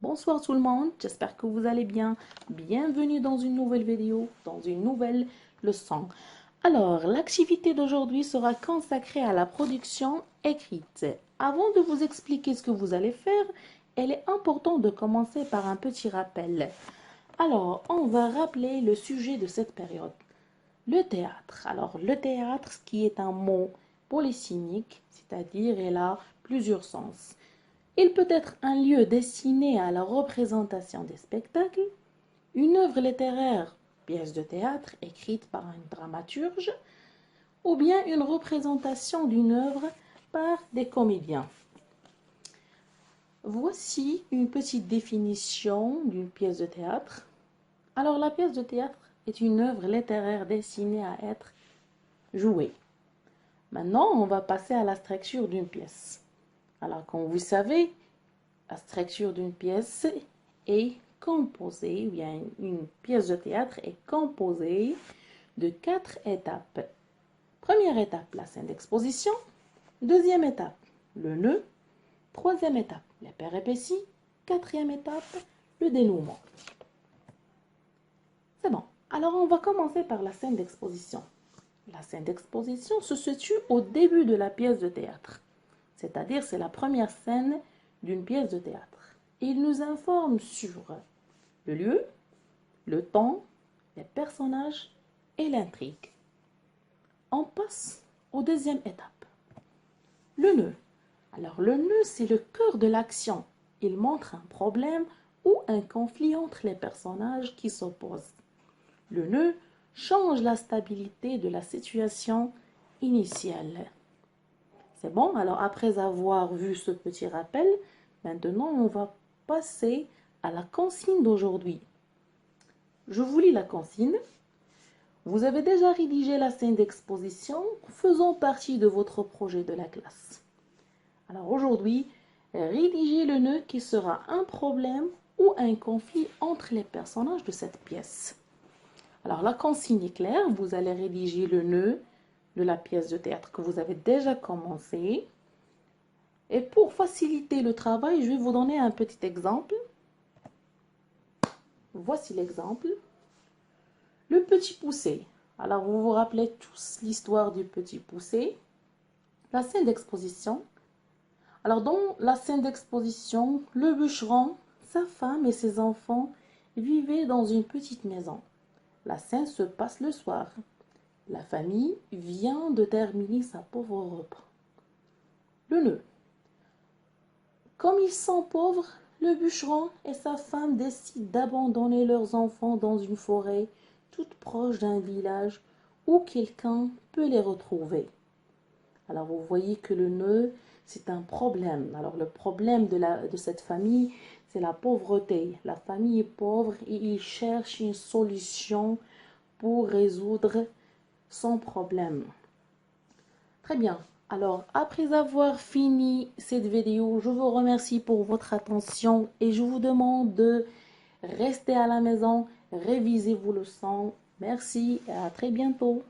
Bonsoir tout le monde, j'espère que vous allez bien. Bienvenue dans une nouvelle vidéo, dans une nouvelle leçon. Alors, l'activité d'aujourd'hui sera consacrée à la production écrite. Avant de vous expliquer ce que vous allez faire, il est important de commencer par un petit rappel. Alors, on va rappeler le sujet de cette période. Le théâtre. Alors, le théâtre, qui est un mot polysémique, c'est-à-dire il a plusieurs sens. Il peut être un lieu destiné à la représentation des spectacles, une œuvre littéraire, pièce de théâtre écrite par un dramaturge, ou bien une représentation d'une œuvre par des comédiens. Voici une petite définition d'une pièce de théâtre. Alors, la pièce de théâtre est une œuvre littéraire destinée à être jouée. Maintenant, on va passer à la structure d'une pièce. Alors, comme vous savez, la structure d'une pièce est composée, ou bien une pièce de théâtre est composée de 4 étapes. Première étape, la scène d'exposition. Deuxième étape, le nœud. Troisième étape, les péripéties. Quatrième étape, le dénouement. C'est bon. Alors, on va commencer par la scène d'exposition. La scène d'exposition se situe au début de la pièce de théâtre. C'est-à-dire, c'est la première scène d'une pièce de théâtre. Il nous informe sur le lieu, le temps, les personnages et l'intrigue. On passe aux deuxième étape. Le nœud. Alors, le nœud, c'est le cœur de l'action. Il montre un problème ou un conflit entre les personnages qui s'opposent. Le nœud change la stabilité de la situation initiale. C'est bon, alors après avoir vu ce petit rappel, maintenant on va passer à la consigne d'aujourd'hui. Je vous lis la consigne. Vous avez déjà rédigé la scène d'exposition faisant partie de votre projet de la classe. Alors aujourd'hui, rédigez le nœud qui sera un problème ou un conflit entre les personnages de cette pièce. Alors la consigne est claire, vous allez rédiger le nœud de la pièce de théâtre que vous avez déjà commencé. Et pour faciliter le travail, je vais vous donner un petit exemple. Voici l'exemple. Le petit poussé. Alors, vous vous rappelez tous l'histoire du petit poussé. La scène d'exposition. Alors, dans la scène d'exposition, le bûcheron, sa femme et ses enfants vivaient dans une petite maison. La scène se passe le soir. La famille vient de terminer sa pauvre repas. Le nœud. Comme ils sont pauvres, le bûcheron et sa femme décident d'abandonner leurs enfants dans une forêt toute proche d'un village où quelqu'un peut les retrouver. Alors vous voyez que le nœud, c'est un problème. Alors le problème de cette famille, c'est la pauvreté. La famille est pauvre et ils cherchent une solution pour résoudre son problème. Très bien. Alors, après avoir fini cette vidéo, je vous remercie pour votre attention et je vous demande de rester à la maison, réviser vos leçons. Merci et à très bientôt.